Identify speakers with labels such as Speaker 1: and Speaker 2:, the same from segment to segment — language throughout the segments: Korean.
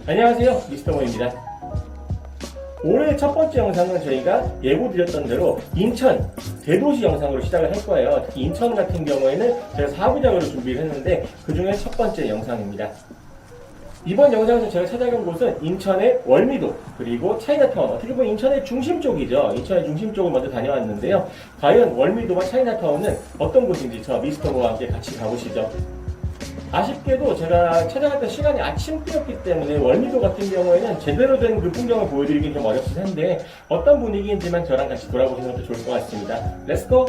Speaker 1: 안녕하세요, 미스터본입니다. 올해 첫 번째 영상은 저희가 예고드렸던 대로 인천 대도시 영상으로 시작을 할 거예요. 특히 인천 같은 경우에는 제가 4부작으로 준비를 했는데 그 중에 첫 번째 영상입니다. 이번 영상에서 제가 찾아간 곳은 인천의 월미도 그리고 차이나타운, 어떻게 보면 인천의 중심 쪽이죠. 인천의 중심 쪽을 먼저 다녀왔는데요. 과연 월미도와 차이나타운은 어떤 곳인지 저 미스터본과 함께 같이 가보시죠. 아쉽게도 제가 찾아갔던 시간이 아침때였기 때문에 월미도 같은 경우에는 제대로 된 그 풍경을 보여드리긴 좀 어렵을 텐데 어떤 분위기인지만 저랑 같이 돌아보시는 것도 좋을 것 같습니다. 렛츠고!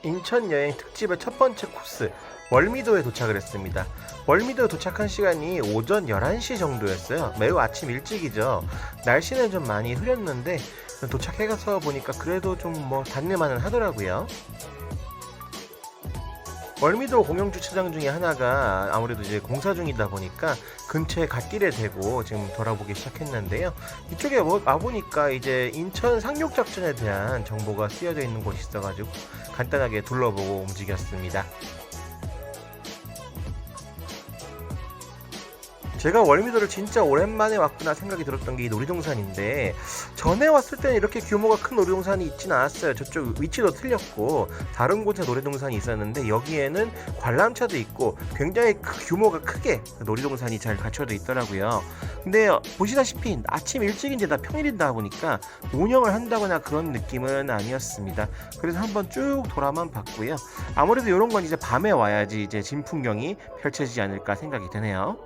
Speaker 2: 인천 여행 특집의 첫 번째 코스 월미도에 도착을 했습니다. 월미도에 도착한 시간이 오전 11시 정도였어요. 매우 아침 일찍이죠. 날씨는 좀 많이 흐렸는데 도착해가서 보니까 그래도 좀 닿을만은 하더라고요. 월미도 공영주차장 중에 하나가 아무래도 이제 공사 중이다 보니까 근처에 갓길에 대고 지금 돌아보기 시작했는데요. 이쪽에 와보니까 이제 인천 상륙작전에 대한 정보가 쓰여져 있는 곳이 있어가지고 간단하게 둘러보고 움직였습니다. 제가 월미도를 진짜 오랜만에 왔구나 생각이 들었던 게 이 놀이동산인데 전에 왔을 때는 이렇게 규모가 큰 놀이동산이 있지는 않았어요. 저쪽 위치도 틀렸고 다른 곳에 놀이동산이 있었는데 여기에는 관람차도 있고 굉장히 규모가 크게 놀이동산이 잘 갖춰져 있더라고요. 근데 보시다시피 아침 일찍인데 다 평일이다 보니까 운영을 한다거나 그런 느낌은 아니었습니다. 그래서 한번 쭉 돌아만 봤고요. 아무래도 이런 건 이제 밤에 와야지 이제 진풍경이 펼쳐지지 않을까 생각이 드네요.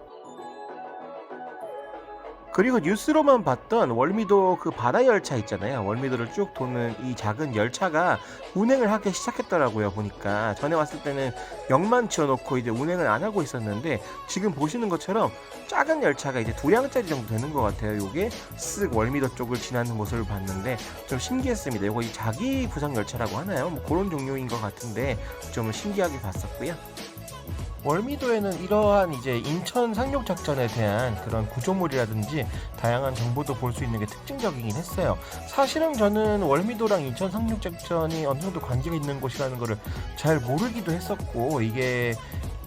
Speaker 2: 그리고 뉴스로만 봤던 월미도 그 바다 열차 있잖아요. 월미도를 쭉 도는 이 작은 열차가 운행을 하기 시작했더라고요. 보니까 전에 왔을 때는 역만 지어놓고 이제 운행을 안 하고 있었는데 지금 보시는 것처럼 작은 열차가 이제 2량짜리 정도 되는 것 같아요. 요게 쓱 월미도 쪽을 지나는 모습을 봤는데 좀 신기했습니다. 요거 이 자기 부상 열차라고 하나요? 그런 종류인 것 같은데 좀 신기하게 봤었고요. 월미도에는 이러한 이제 인천 상륙작전에 대한 그런 구조물이라든지 다양한 정보도 볼 수 있는 게 특징적이긴 했어요. 사실은 저는 월미도랑 인천 상륙작전이 어느 정도 관계가 있는 곳이라는 거를 잘 모르기도 했었고 이게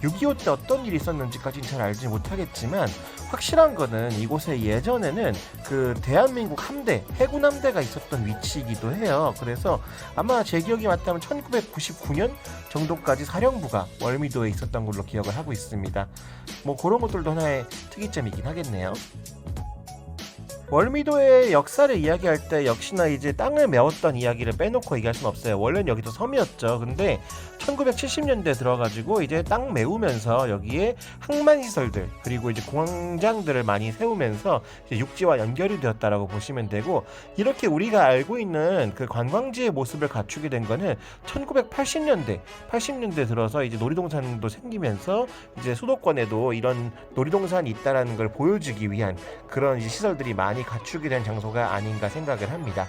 Speaker 2: 6.25 때 어떤 일이 있었는지까지는 잘 알지 못하겠지만 확실한 거는 이곳에 예전에는 그 대한민국 함대, 해군 함대가 있었던 위치이기도 해요. 그래서 아마 제 기억이 맞다면 1999년 정도까지 사령부가 월미도에 있었던 걸로 기억을 하고 있습니다. 그런 것들도 하나의 특이점이긴 하겠네요. 월미도의 역사를 이야기할 때 역시나 이제 땅을 메웠던 이야기를 빼놓고 얘기할 수는 없어요. 원래는 여기도 섬이었죠. 근데 1970년대 들어가지고 이제 땅 메우면서 여기에 항만시설들 그리고 이제 공장들을 많이 세우면서 이제 육지와 연결이 되었다라고 보시면 되고 이렇게 우리가 알고 있는 그 관광지의 모습을 갖추게 된 거는 1980년대 들어서 이제 놀이동산도 생기면서 이제 수도권에도 이런 놀이동산이 있다라는 걸 보여주기 위한 그런 이제 시설들이 많이 갖추게 된 장소가 아닌가 생각을 합니다.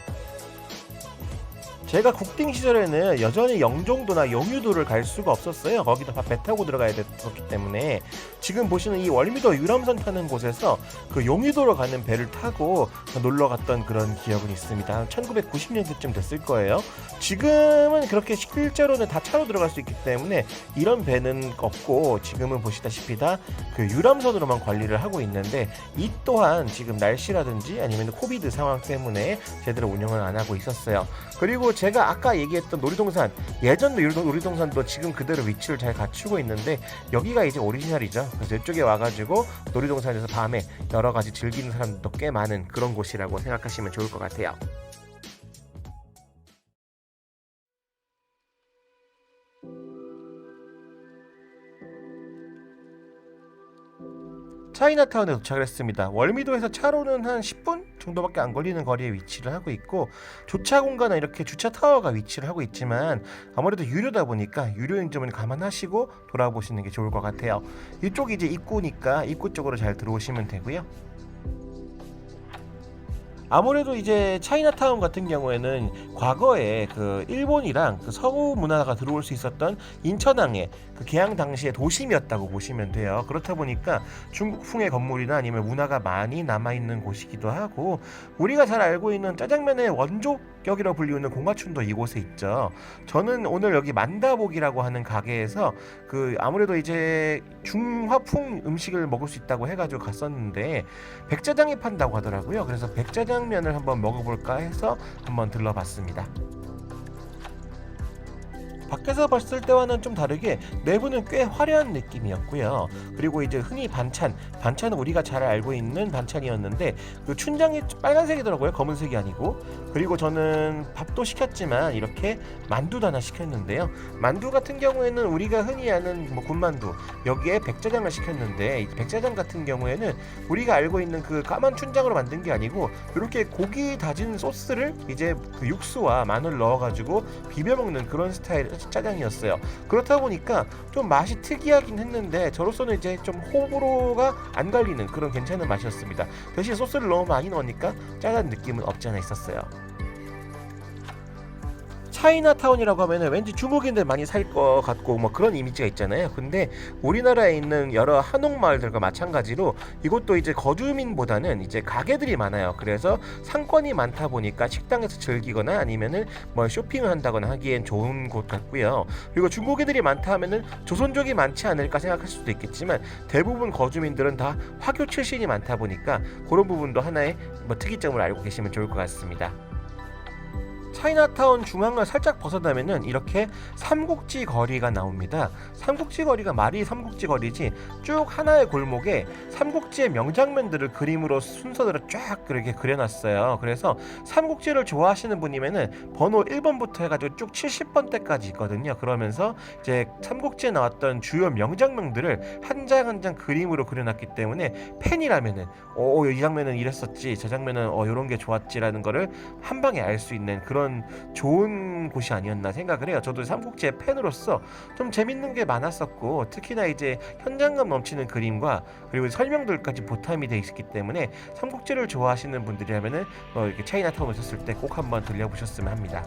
Speaker 2: 제가 국딩 시절에는 여전히 영종도나 용유도를 갈 수가 없었어요. 거기다 배 타고 들어가야 됐기 때문에 지금 보시는 이 월미도 유람선 타는 곳에서 그 용유도로 가는 배를 타고 놀러 갔던 그런 기억은 있습니다. 1990년대쯤 됐을 거예요. 지금은 그렇게 실제로는 다 차로 들어갈 수 있기 때문에 이런 배는 없고 지금은 보시다시피 다 그 유람선으로만 관리를 하고 있는데 이 또한 지금 날씨라든지 아니면 코비드 상황 때문에 제대로 운영을 안 하고 있었어요. 그리고 제가 아까 얘기했던 놀이동산 예전 놀이동산도 지금 그대로 위치를 잘 갖추고 있는데 여기가 이제 오리지널이죠. 그래서 이쪽에 와가지고 놀이동산에서 밤에 여러가지 즐기는 사람들도 꽤 많은 그런 곳이라고 생각하시면 좋을 것 같아요. 차이나타운에 도착을 했습니다. 월미도에서 차로는 한 10분 정도밖에 안 걸리는 거리에 위치를 하고 있고 주차 공간은 이렇게 주차 타워가 위치를 하고 있지만 아무래도 유료다 보니까 유료인 점을 감안하시고 돌아보시는 게 좋을 것 같아요. 이쪽이 이제 입구니까 입구 쪽으로 잘 들어오시면 되고요. 아무래도 이제 차이나타운 같은 경우에는 과거에 그 일본이랑 그 서구 문화가 들어올 수 있었던 인천항의 그 개항 당시의 도심이었다고 보시면 돼요. 그렇다 보니까 중국풍의 건물이나 아니면 문화가 많이 남아있는 곳이기도 하고, 우리가 잘 알고 있는 짜장면의 원조격이라고 불리우는 공화춘도 이곳에 있죠. 저는 오늘 여기 만다복이라고 하는 가게에서 그 아무래도 이제 중화풍 음식을 먹을 수 있다고 해가지고 갔었는데 백짜장이 판다고 하더라고요. 그래서 백짜장면을 한번 먹어볼까 해서 한번 들러봤습니다. 밖에서 봤을 때와는 좀 다르게 내부는 꽤 화려한 느낌이었고요. 그리고 이제 흔히 반찬은 우리가 잘 알고 있는 반찬이었는데 그 춘장이 빨간색이더라고요. 검은색이 아니고. 그리고 저는 밥도 시켰지만 이렇게 만두도 하나 시켰는데요. 만두 같은 경우에는 우리가 흔히 아는 뭐 군만두, 여기에 백짜장을 시켰는데, 이 백짜장 같은 경우에는 우리가 알고 있는 그 까만 춘장으로 만든 게 아니고 이렇게 고기 다진 소스를 이제 그 육수와 마늘 넣어가지고 비벼 먹는 그런 스타일 짜장이었어요. 그렇다 보니까 좀 맛이 특이하긴 했는데 저로서는 이제 좀 호불호가 안 갈리는 그런 괜찮은 맛이었습니다. 대신 소스를 너무 많이 넣으니까 짜다는 느낌은 없지 않아 있었어요. 차이나타운이라고 하면 왠지 중국인들 많이 살 것 같고 뭐 그런 이미지가 있잖아요. 근데 우리나라에 있는 여러 한옥마을들과 마찬가지로 이곳도 이제 거주민보다는 이제 가게들이 많아요. 그래서 상권이 많다 보니까 식당에서 즐기거나 아니면은 뭐 쇼핑을 한다거나 하기엔 좋은 곳 같고요. 그리고 중국인들이 많다 하면은 조선족이 많지 않을까 생각할 수도 있겠지만 대부분 거주민들은 다 화교 출신이 많다 보니까 그런 부분도 하나의 뭐 특이점을 알고 계시면 좋을 것 같습니다. 차이나타운 중앙을 살짝 벗어나면은 이렇게 삼국지 거리가 나옵니다. 삼국지 거리가 말이 삼국지 거리지 쭉 하나의 골목에 삼국지의 명장면들을 그림으로 순서대로 쫙 그렇게 그려놨어요. 그래서 삼국지를 좋아하시는 분이면은 번호 1번부터 해가지고 쭉 70번대까지 있거든요. 그러면서 이제 삼국지에 나왔던 주요 명장면들을 한 장 한 장 그림으로 그려놨기 때문에 팬이라면은 이 장면은 이랬었지, 저 장면은 요런 게 좋았지라는 거를 한 방에 알 수 있는 그런 좋은 곳이 아니었나 생각을 해요. 저도 삼국지의 팬으로서 좀 재밌는 게 많았었고, 특히나 이제 현장감 넘치는 그림과 그리고 설명들까지 보탬이 돼 있었기 때문에 삼국지를 좋아하시는 분들이라면은 이렇게 차이나타운 오셨을 때 꼭 한번 들려보셨으면 합니다.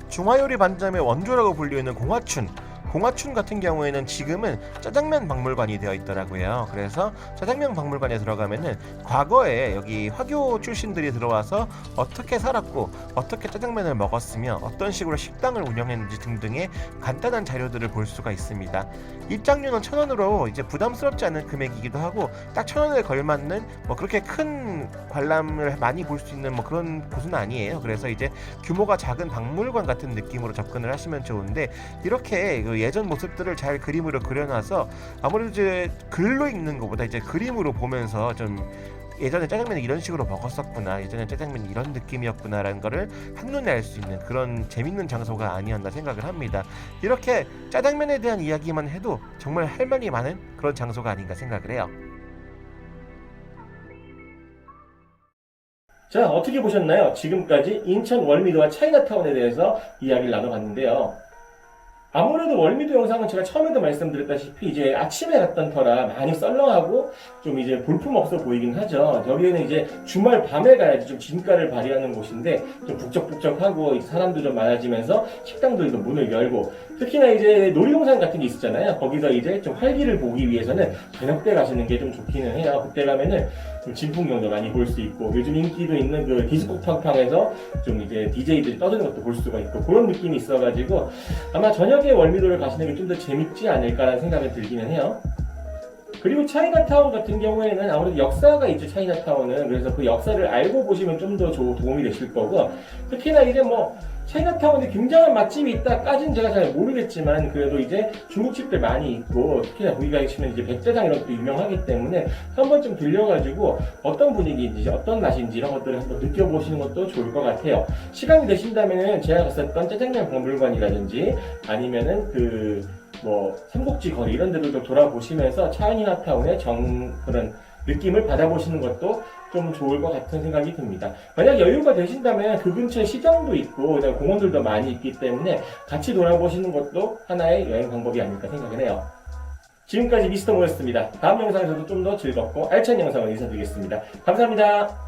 Speaker 2: 중화요리 반점의 원조라고 불리는 공화춘 같은 경우에는 지금은 짜장면 박물관이 되어 있더라고요. 그래서 짜장면 박물관에 들어가면은 과거에 여기 화교 출신들이 들어와서 어떻게 살았고 어떻게 짜장면을 먹었으며 어떤 식으로 식당을 운영했는지 등등의 간단한 자료들을 볼 수가 있습니다. 입장료는 1,000원으로 이제 부담스럽지 않은 금액이기도 하고 딱 1,000원에 걸맞는 뭐 그렇게 큰 관람을 많이 볼 수 있는 뭐 그런 곳은 아니에요. 그래서 이제 규모가 작은 박물관 같은 느낌으로 접근을 하시면 좋은데, 이렇게 예전 모습들을 잘 그림으로 그려놔서 아무래도 이제 글로 읽는 것보다 이제 그림으로 보면서 좀 예전에 짜장면을 이런 식으로 먹었었구나, 예전에 짜장면이 이런 느낌이었구나라는 거를 한눈에 알 수 있는 그런 재밌는 장소가 아니었나 생각을 합니다. 이렇게 짜장면에 대한 이야기만 해도 정말 할 말이 많은 그런 장소가 아닌가 생각을 해요.
Speaker 1: 자, 어떻게 보셨나요? 지금까지 인천 월미도와 차이나타운에 대해서 이야기를 나눠봤는데요. 아무래도 월미도 영상은 제가 처음에도 말씀드렸다시피 이제 아침에 갔던 터라 많이 썰렁하고 좀 이제 볼품없어 보이긴 하죠. 여기에는 이제 주말 밤에 가야지 좀 진가를 발휘하는 곳인데 좀 북적북적하고 사람도 좀 많아지면서 식당들도 문을 열고, 특히나 이제 놀이동산 같은 게 있었잖아요. 거기서 이제 좀 활기를 보기 위해서는 저녁 때 가시는 게 좀 좋기는 해요. 그때 가면은 좀 진풍경도 많이 볼 수 있고, 요즘 인기도 있는 그 디스코 팡팡에서 좀 이제 DJ들이 떠드는 것도 볼 수가 있고, 그런 느낌이 있어가지고 아마 저녁에 월미도를 가시는 게 좀 더 재밌지 않을까라는 생각이 들기는 해요. 그리고 차이나타운 같은 경우에는 아무래도 역사가 있죠, 차이나타운은. 그래서 그 역사를 알고 보시면 좀 더 도움이 되실 거고, 특히나 이제 뭐 차이나타운에 굉장한 맛집이 있다까지는 제가 잘 모르겠지만 그래도 이제 중국집들 많이 있고, 특히나 거기 가시면 이제 백짜장 이런 것도 유명하기 때문에 한 번쯤 들려가지고 어떤 분위기인지 어떤 맛인지 이런 것들을 한번 느껴보시는 것도 좋을 것 같아요. 시간이 되신다면은 제가 갔었던 짜장면 박물관이라든지 아니면은 뭐 삼국지 거리 이런 데도 좀 돌아보시면서 차이나타운의 그런 느낌을 받아보시는 것도 좀 좋을 것 같은 생각이 듭니다. 만약 여유가 되신다면 그 근처에 시장도 있고 공원들도 많이 있기 때문에 같이 돌아보시는 것도 하나의 여행 방법이 아닐까 생각을 해요. 지금까지 미스터 모였습니다. 다음 영상에서도 좀 더 즐겁고 알찬 영상을 인사드리겠습니다. 감사합니다.